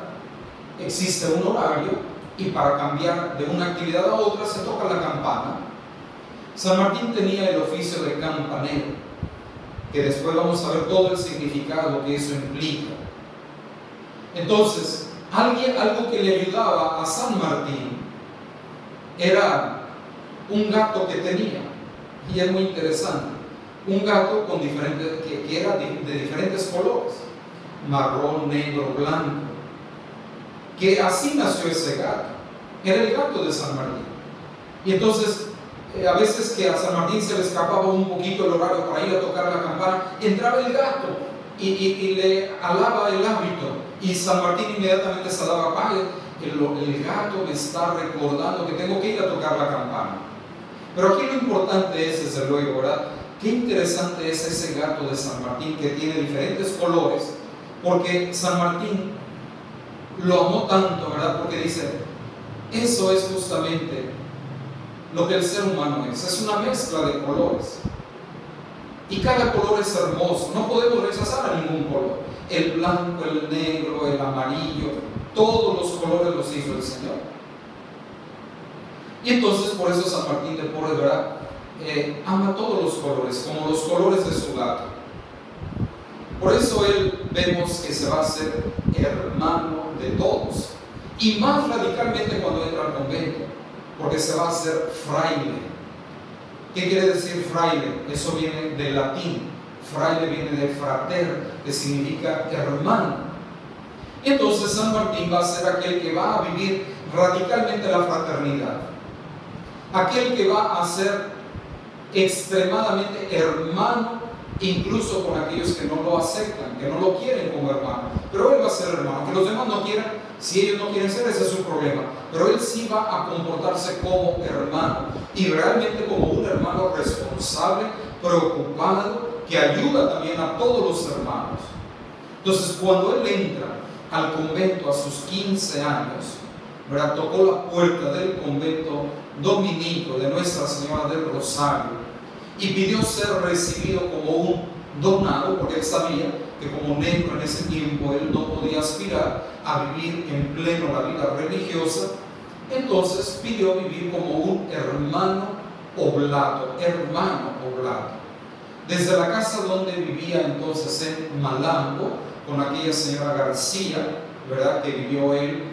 Speaker 1: existe un horario, y para cambiar de una actividad a otra se toca la campana. San Martín tenía el oficio de campanero, que después vamos a ver todo el significado que eso implica. Entonces, algo que le ayudaba a San Martín era un gato que tenía, y es muy interesante, un gato con que era de diferentes colores, marrón, negro, blanco, que así nació ese gato, era el gato de San Martín. Y entonces, a veces que a San Martín se le escapaba un poquito el horario para ir a tocar la campana, entraba el gato y le alaba el hábito, y San Martín inmediatamente se daba cuenta: el gato me está recordando que tengo que ir a tocar la campana. Pero aquí lo importante es, desde luego, ¿verdad? Qué interesante es ese gato de San Martín, que tiene diferentes colores, porque San Martín lo amó tanto, ¿verdad? Porque dice, eso es justamente lo que el ser humano es una mezcla de colores, y cada color es hermoso, no podemos rechazar a ningún color, el blanco, el negro, el amarillo, todos los colores los hizo el Señor. Y entonces por eso San Martín de Porres, ¿verdad? Ama todos los colores, como los colores de su gato. Por eso él vemos que se va a hacer hermano de todos, y más radicalmente cuando entra al convento, porque se va a hacer fraile. ¿Qué quiere decir fraile? Eso viene del latín. Fraile viene de frater, que significa hermano. Entonces San Martín va a ser aquel que va a vivir radicalmente la fraternidad, aquel que va a ser extremadamente hermano, incluso con aquellos que no lo aceptan, que no lo quieren como hermano. Pero él va a ser hermano, que los demás no quieran. Si ellos no quieren ser, ese es su problema. Pero él sí va a comportarse como hermano, y realmente como un hermano responsable, preocupado, que ayuda también a todos los hermanos. Entonces, cuando él entra al convento a sus 15 años, ¿verdad?, tocó la puerta del convento dominico de Nuestra Señora del Rosario y pidió ser recibido como un donado, porque él sabía que como negro en ese tiempo él no podía aspirar a vivir en pleno la vida religiosa. Entonces pidió vivir como un hermano oblato, desde la casa donde vivía entonces en Malambo, con aquella señora García, ¿verdad?, que vivió él,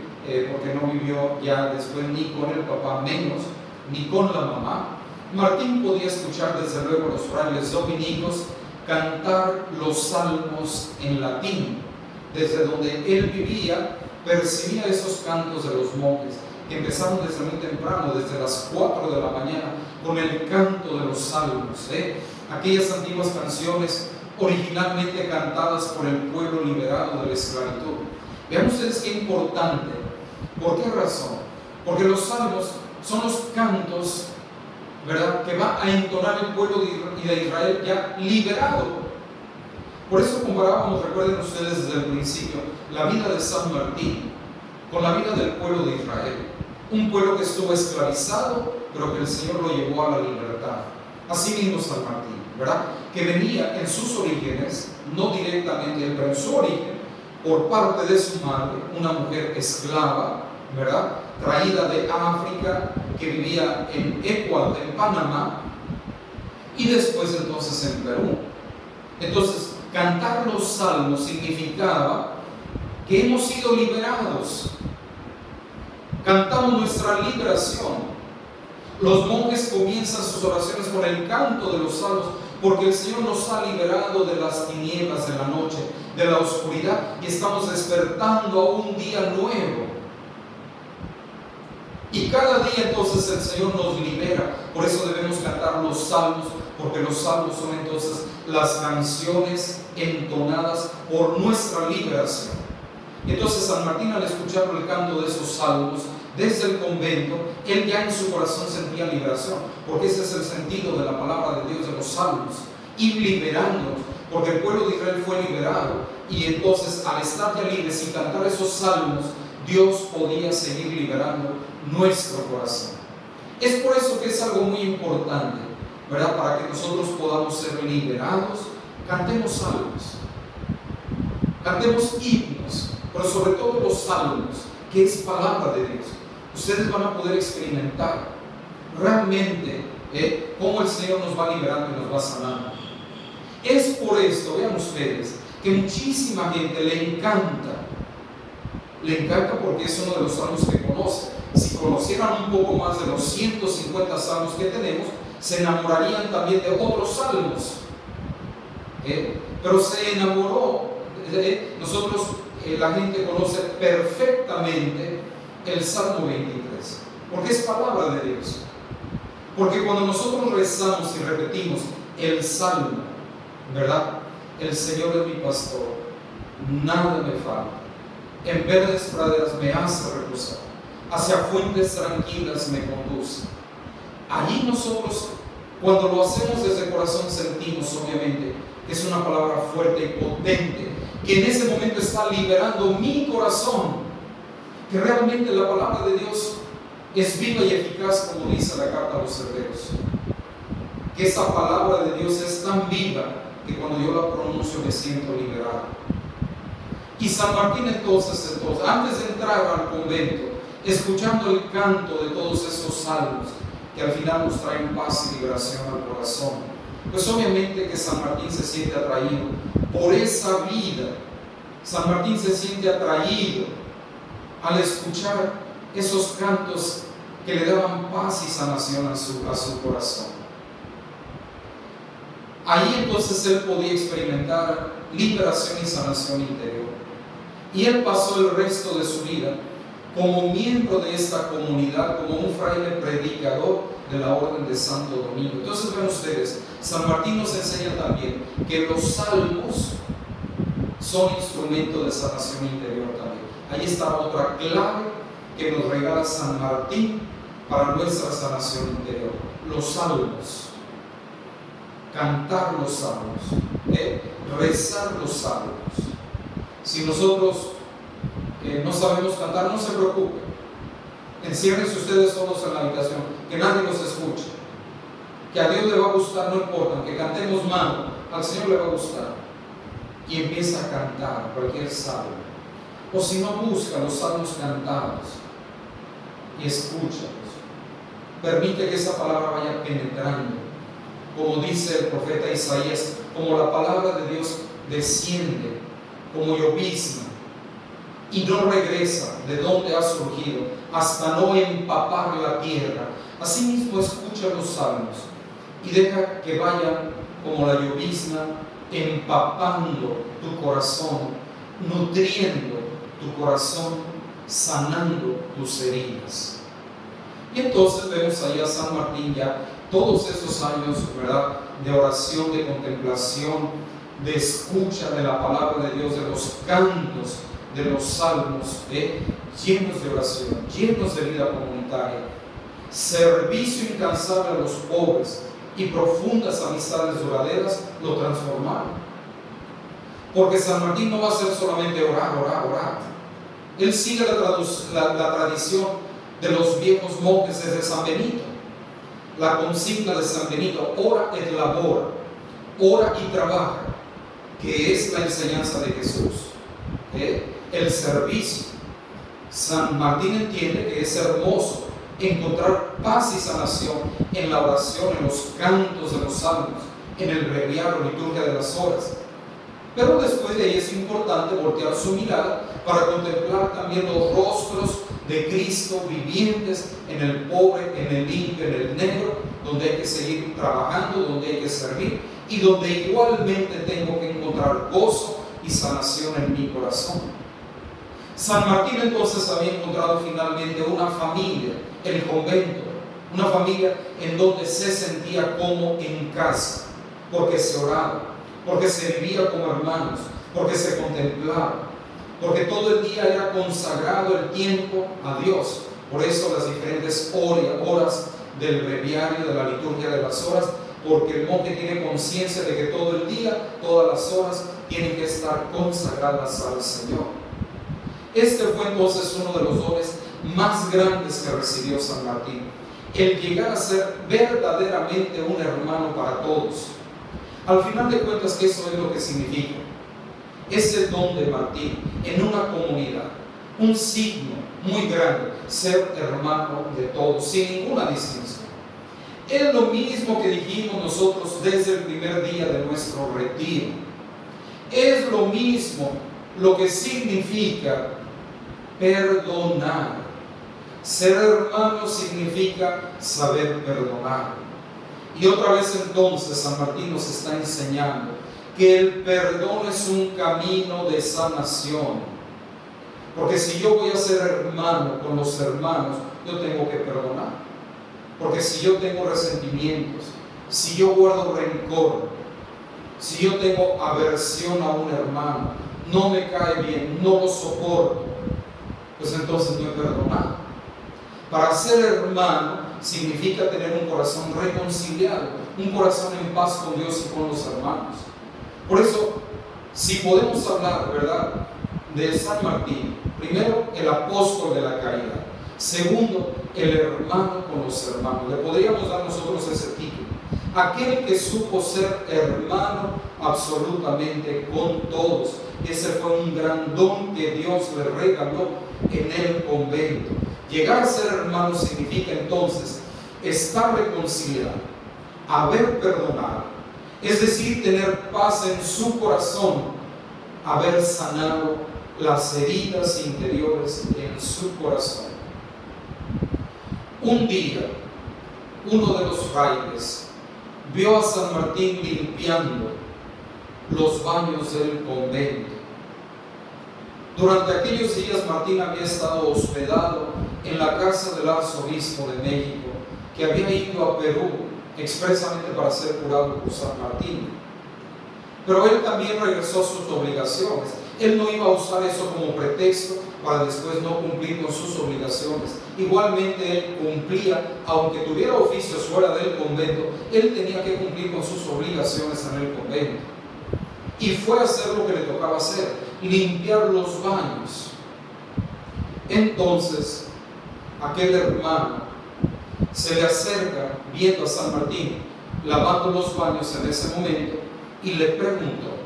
Speaker 1: porque no vivió ya después ni con el papá menos, ni con la mamá. Martín podía escuchar desde luego a los frailes dominicos cantar los salmos en latín. Desde donde él vivía, percibía esos cantos de los monjes, que empezaron desde muy temprano, desde las 4 de la mañana, con el canto de los salmos, aquellas antiguas canciones originalmente cantadas por el pueblo liberado de la esclavitud. Vean ustedes qué importante. ¿Por qué razón? Porque los salmos son los cantos, ¿verdad?, que va a entonar el pueblo de Israel ya liberado. Por eso comparábamos, recuerden ustedes desde el principio, la vida de San Martín con la vida del pueblo de Israel. Un pueblo que estuvo esclavizado, pero que el Señor lo llevó a la libertad. Así mismo San Martín, ¿verdad?, que venía en sus orígenes, no directamente él, pero en su origen, por parte de su madre, una mujer esclava, ¿verdad?, traída de África, que vivía en Ecuador, en Panamá, y después entonces en Perú. Entonces, cantar los salmos significaba que hemos sido liberados. Cantamos nuestra liberación. Los monjes comienzan sus oraciones con el canto de los salmos, porque el Señor nos ha liberado de las tinieblas de la noche, de la oscuridad, y estamos despertando a un día nuevo. Y cada día entonces el Señor nos libera. Por eso debemos cantar los salmos, porque los salmos son entonces las canciones entonadas por nuestra liberación. Entonces San Martín, al escuchar el canto de esos salmos desde el convento, él ya en su corazón sentía liberación, porque ese es el sentido de la palabra de Dios, de los salmos, ir liberándonos, porque el pueblo de Israel fue liberado, y entonces al estar ya libres y cantar esos salmos, Dios podía seguir liberando nuestro corazón. Es por eso que es algo muy importante, ¿verdad?, para que nosotros podamos ser liberados. Cantemos salmos, cantemos himnos, pero sobre todo los salmos, que es palabra de Dios. Ustedes van a poder experimentar realmente cómo el Señor nos va liberando y nos va sanando. Es por esto, vean ustedes, que muchísima gente le encanta porque es uno de los salmos que conoce. Si conocieran un poco más de los 150 salmos que tenemos, se enamorarían también de otros salmos. Pero se enamoró. Nosotros, la gente conoce perfectamente el Salmo 23, porque es palabra de Dios. Porque cuando nosotros rezamos y repetimos el Salmo, ¿verdad?, el Señor es mi pastor, nada me falta. En verdes praderas me hace reposar, hacia fuentes tranquilas me conduce. Allí nosotros, cuando lo hacemos desde corazón, sentimos obviamente que es una palabra fuerte y potente, que en ese momento está liberando mi corazón, que realmente la palabra de Dios es viva y eficaz, como dice la carta a los Hebreos, que esa palabra de Dios es tan viva que cuando yo la pronuncio me siento liberado. Y San Martín entonces, antes de entrar al convento, escuchando el canto de todos esos salmos que al final nos traen paz y liberación al corazón, pues obviamente que San Martín se siente atraído por esa vida. San Martín se siente atraído al escuchar esos cantos que le daban paz y sanación a su corazón. Ahí entonces él podía experimentar liberación y sanación interior. Y él pasó el resto de su vida como miembro de esta comunidad, como un fraile predicador de la Orden de Santo Domingo. Entonces ven ustedes, San Martín nos enseña también que los salmos son instrumentos de sanación interior también. Ahí está otra clave que nos regala San Martín para nuestra sanación interior. Los salmos, cantar los salmos, rezar los salmos. Si nosotros no sabemos cantar, no se preocupen. Enciérrense ustedes solos en la habitación, que nadie los escuche. Que a Dios le va a gustar, no importa, que cantemos mal, al Señor le va a gustar. Y empieza a cantar cualquier salmo. O si no, busca los salmos cantados y escúchalos. Permite que esa palabra vaya penetrando. Como dice el profeta Isaías, como la palabra de Dios desciende como llovizna y no regresa de donde ha surgido hasta no empapar la tierra. Asimismo escucha los salmos y deja que vayan como la llovizna empapando tu corazón, nutriendo tu corazón, sanando tus heridas. Y entonces vemos ahí a San Martín ya todos esos años, ¿verdad?, de oración, de contemplación, de escucha de la palabra de Dios, de los cantos, de los salmos, llenos de oración, llenos de vida comunitaria, servicio incansable a los pobres y profundas amistades duraderas, lo transformaron. Porque San Martín no va a ser solamente orar. Él sigue la tradición de los viejos monjes desde San Benito. La consigna de San Benito, ora et labora, ora y trabaja, que es la enseñanza de Jesús. El servicio. San Martín entiende que es hermoso encontrar paz y sanación en la oración, en los cantos de los salmos, en el breviario, liturgia de las horas. Pero después de ahí es importante voltear su mirada para contemplar también los rostros de Cristo vivientes en el pobre, en el limpio, en el negro, donde hay que seguir trabajando, donde hay que servir y donde igualmente tengo que encontrar gozo y sanación en mi corazón. San Martín entonces había encontrado finalmente una familia, el convento, una familia en donde se sentía como en casa, porque se oraba, porque se vivía como hermanos, porque se contemplaba, porque todo el día era consagrado el tiempo a Dios. Por eso las diferentes horas del breviario, de la liturgia de las horas, porque el monje tiene conciencia de que todo el día, todas las horas tienen que estar consagradas al Señor. Este fue entonces uno de los dones más grandes que recibió San Martín, el llegar a ser verdaderamente un hermano para todos. Al final de cuentas, que eso es lo que significa. Es el don de Martín en una comunidad, un signo muy grande, ser hermano de todos, sin ninguna distinción. Es lo mismo que dijimos nosotros desde el primer día de nuestro retiro. Es lo mismo lo que significa perdonar. Ser hermano significa saber perdonar. Y otra vez entonces San Martín nos está enseñando que el perdón es un camino de sanación. Porque si yo voy a ser hermano con los hermanos, yo tengo que perdonar. Porque si yo tengo resentimientos, si yo guardo rencor, si yo tengo aversión a un hermano, no me cae bien, no lo soporto, pues entonces no he perdonado. Para ser hermano significa tener un corazón reconciliado, un corazón en paz con Dios y con los hermanos. Por eso, si podemos hablar, ¿verdad?, de San Martín, primero, el apóstol de la caridad. Segundo, el hermano con los hermanos. Le podríamos dar nosotros ese título. Aquel que supo ser hermano absolutamente con todos. Ese fue un gran don que Dios le regaló en el convento. Llegar a ser hermano significa entonces estar reconciliado, haber perdonado, es decir, tener paz en su corazón, haber sanado las heridas interiores en su corazón. Un día, uno de los frailes vio a San Martín limpiando los baños del convento. Durante aquellos días Martín había estado hospedado en la casa del arzobispo de México, que había ido a Perú expresamente para ser curado por San Martín. Pero él también regresó a sus obligaciones. Él no iba a usar eso como pretexto para después no cumplir con sus obligaciones. Igualmente él cumplía, aunque tuviera oficios fuera del convento, él tenía que cumplir con sus obligaciones en el convento. Y fue a hacer lo que le tocaba hacer, limpiar los baños. Entonces, aquel hermano se le acerca viendo a San Martín lavando los baños en ese momento y le preguntó: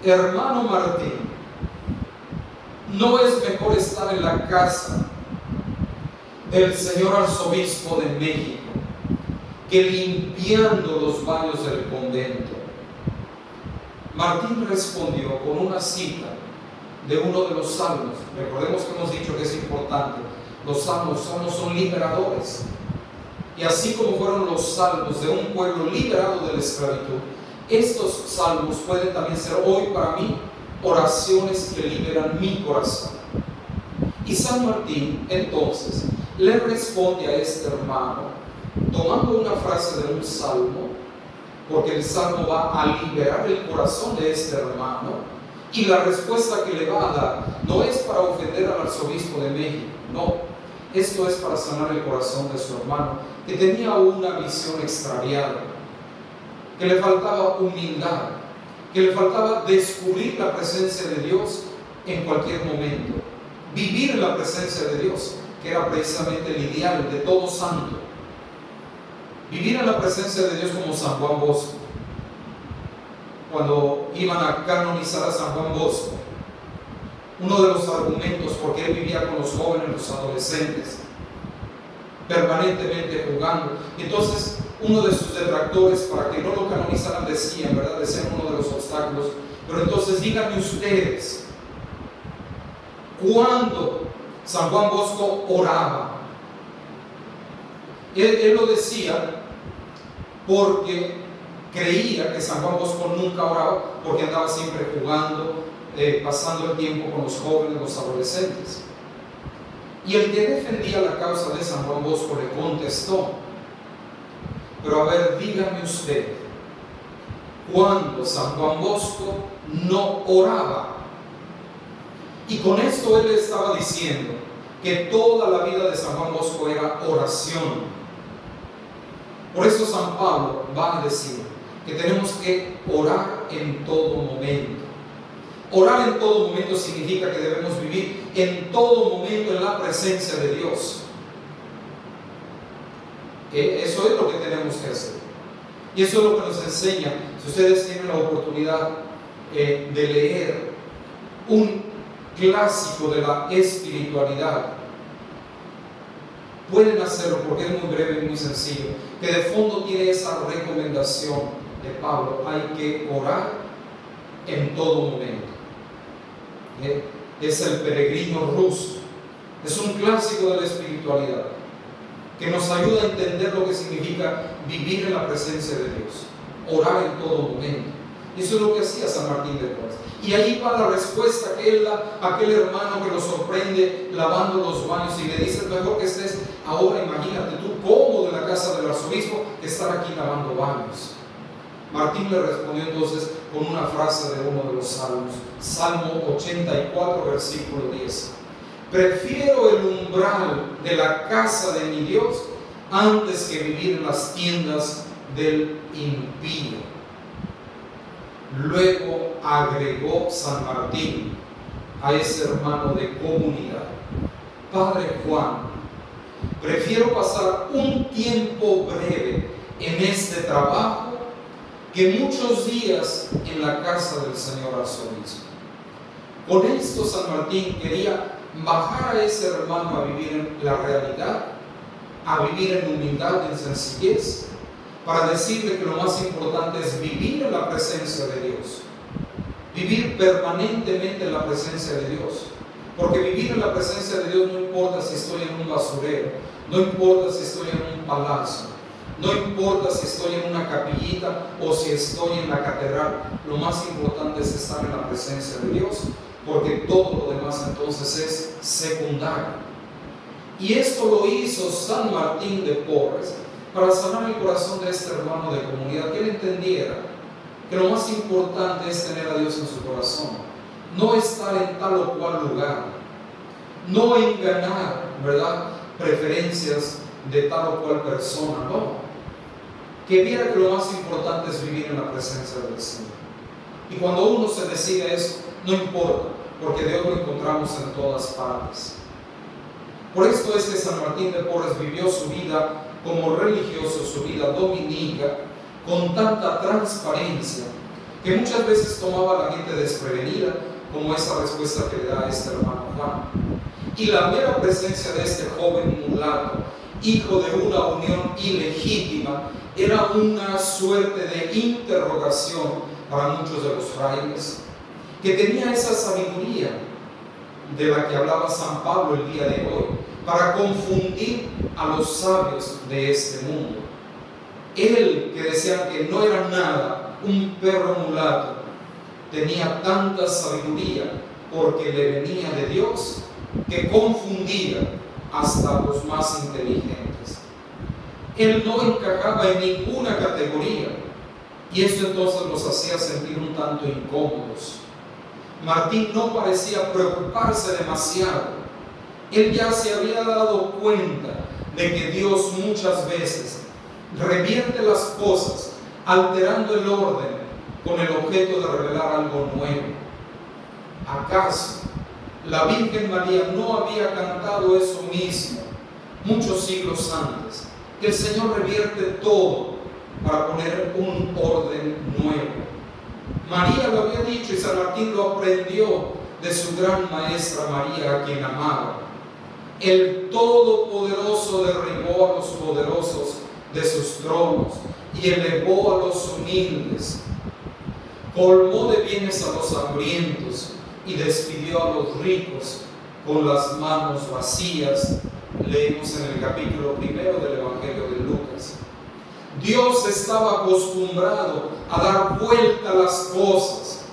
Speaker 1: hermano Martín, ¿no es mejor estar en la casa del señor arzobispo de México que limpiando los baños del convento? Martín respondió con una cita de uno de los salmos. Recordemos que hemos dicho que es importante, los salmos son liberadores, y así como fueron los salmos de un pueblo liberado de la esclavitud, estos salmos pueden también ser hoy para mí oraciones que liberan mi corazón. Y San Martín entonces le responde a este hermano tomando una frase de un salmo, porque el salmo va a liberar el corazón de este hermano, y la respuesta que le va a dar no es para ofender al arzobispo de México, no, esto es para sanar el corazón de su hermano, que tenía una visión extraviada, que le faltaba humildad, que le faltaba descubrir la presencia de Dios en cualquier momento, vivir en la presencia de Dios, que era precisamente el ideal de todo santo. Vivir en la presencia de Dios como San Juan Bosco. Cuando iban a canonizar a San Juan Bosco, uno de los argumentos porque él vivía con los jóvenes, los adolescentes, permanentemente jugando. Entonces, uno de sus detractores, para que no lo canonizaran, decían, ¿verdad? Decían uno de los obstáculos. Pero entonces, díganme ustedes, ¿cuándo San Juan Bosco oraba? Él lo decía porque creía que San Juan Bosco nunca oraba, porque andaba siempre jugando, pasando el tiempo con los jóvenes, los adolescentes. Y el que defendía la causa de San Juan Bosco le contestó: pero a ver, dígame usted, ¿cuándo San Juan Bosco no oraba? Y con esto él estaba diciendo que toda la vida de San Juan Bosco era oración. Por eso San Pablo va a decir que tenemos que orar en todo momento. Orar en todo momento significa que debemos vivir en todo momento en la presencia de Dios. Eso es lo que tenemos que hacer. Y eso es lo que nos enseña. Si ustedes tienen la oportunidad de leer un clásico de la espiritualidad, pueden hacerlo porque es muy breve y muy sencillo, que de fondo tiene esa recomendación de Pablo: hay que orar en todo momento. Es el Peregrino Ruso, es un clásico de la espiritualidad que nos ayuda a entender lo que significa vivir en la presencia de Dios, orar en todo momento. Y eso es lo que hacía San Martín de Porres. Y ahí va la respuesta que él da a aquel hermano que lo sorprende lavando los baños y le dice: mejor que estés ahora, imagínate tú, cómodo en la casa del arzobispo, que estar aquí lavando baños. Martín le respondió entonces con una frase de uno de los salmos, Salmo 84, versículo 10: prefiero el umbral de la casa de mi Dios antes que vivir en las tiendas del impío. Luego agregó San Martín a ese hermano de comunidad: Padre Juan, prefiero pasar un tiempo breve en este trabajo que muchos días en la casa del señor arzobispo. Con esto San Martín quería bajar a ese hermano a vivir en la realidad, a vivir en humildad, en sencillez, para decirle que lo más importante es vivir en la presencia de Dios. vivir permanentemente en la presencia de Dios. Porque vivir en la presencia de Dios no importa si estoy en un basurero, no importa si estoy en un palacio, no importa si estoy en una capillita o si estoy en la catedral. Lo más importante es estar en la presencia de Dios, porque todo lo demás entonces es secundario. Y esto lo hizo San Martín de Porres para sanar el corazón de este hermano de comunidad, que él entendiera que lo más importante es tener a Dios en su corazón, no estar en tal o cual lugar, no enganar, ¿verdad?, preferencias de tal o cual persona, no. Que viera que lo más importante es vivir en la presencia del Señor. Y cuando uno se decide eso, no importa, porque Dios lo encontramos en todas partes. Por esto es que San Martín de Porres vivió su vida como religioso, su vida dominica, con tanta transparencia, que muchas veces tomaba a la gente desprevenida, como esa respuesta que le da a este hermano Juan. Y la mera presencia de este joven mulato, hijo de una unión ilegítima, era una suerte de interrogación para muchos de los frailes, que tenía esa sabiduría de la que hablaba San Pablo el día de hoy, para confundir a los sabios de este mundo. Él, que decía que no era nada, un perro mulato, tenía tanta sabiduría porque le venía de Dios, que confundía hasta los más inteligentes. Él no encajaba en ninguna categoría, y esto entonces los hacía sentir un tanto incómodos. Martín no parecía preocuparse demasiado. Él ya se había dado cuenta de que Dios muchas veces revierte las cosas, alterando el orden con el objeto de revelar algo nuevo. ¿Acaso la Virgen María no había cantado eso mismo muchos siglos antes? Que el Señor revierte todo para poner un orden nuevo. María lo había dicho y San Martín lo aprendió de su gran maestra María, a quien amaba. El Todopoderoso derribó a los poderosos de sus tronos y elevó a los humildes, colmó de bienes a los hambrientos y despidió a los ricos con las manos vacías. Leemos en el capítulo 1 del Evangelio de Lucas. Dios estaba acostumbrado a dar vuelta a las cosas,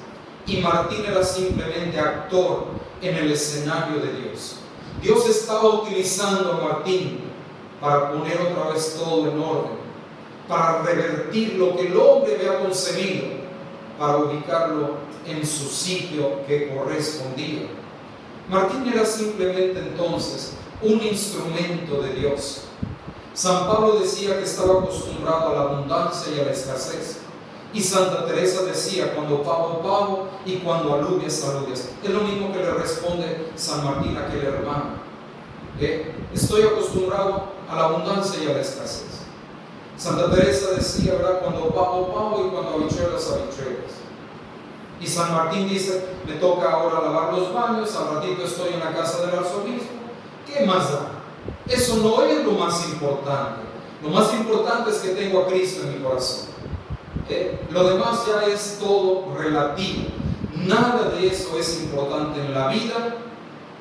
Speaker 1: y Martín era simplemente actor en el escenario de Dios. Dios estaba utilizando a Martín para poner otra vez todo en orden, para revertir lo que el hombre había concebido, para ubicarlo en su sitio que correspondía. Martín era simplemente entonces un instrumento de Dios. San Pablo decía que estaba acostumbrado a la abundancia y a la escasez. Y Santa Teresa decía: cuando pavo, pavo, y cuando alubias, alubias. Es lo mismo que le responde San Martín a aquel hermano. Estoy acostumbrado a la abundancia y a la escasez. Santa Teresa decía, ¿verdad?, cuando pavo, pavo, y cuando habichuelas, habichuelas. Y San Martín dice: me toca ahora lavar los baños, al ratito estoy en la casa del arzobispo. ¿Qué más da? Eso no es lo más importante. Lo más importante es que tengo a Cristo en mi corazón. Lo demás ya es todo relativo. Nada de eso es importante en la vida.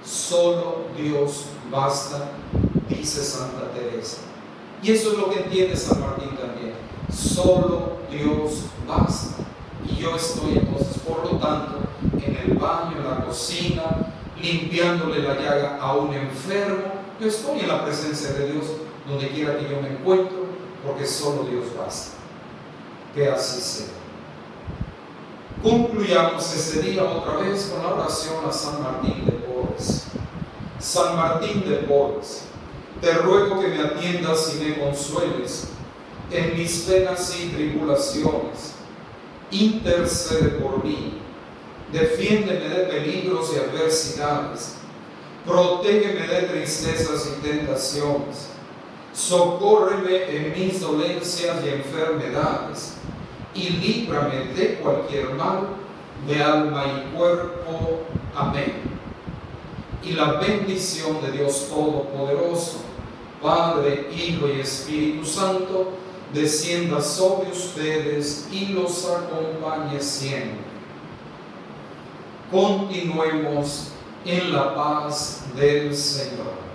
Speaker 1: Solo Dios basta, dice Santa Teresa. Y eso es lo que entiende San Martín también. Solo Dios basta. Y yo estoy entonces, por lo tanto, en el baño, en la cocina, limpiándole la llaga a un enfermo. Yo estoy en la presencia de Dios donde quiera que yo me encuentro, porque solo Dios basta. Que así sea. Concluyamos este día otra vez con la oración a San Martín de Porres. San Martín de Porres, te ruego que me atiendas y me consueles en mis penas y tribulaciones. Intercede por mí, defiéndeme de peligros y adversidades, protégeme de tristezas y tentaciones, socórreme en mis dolencias y enfermedades, y líbrame de cualquier mal de alma y cuerpo. Amén. Y la bendición de Dios Todopoderoso, Padre, Hijo y Espíritu Santo, descienda sobre ustedes y los acompañe siempre. continuemos en la paz del Señor.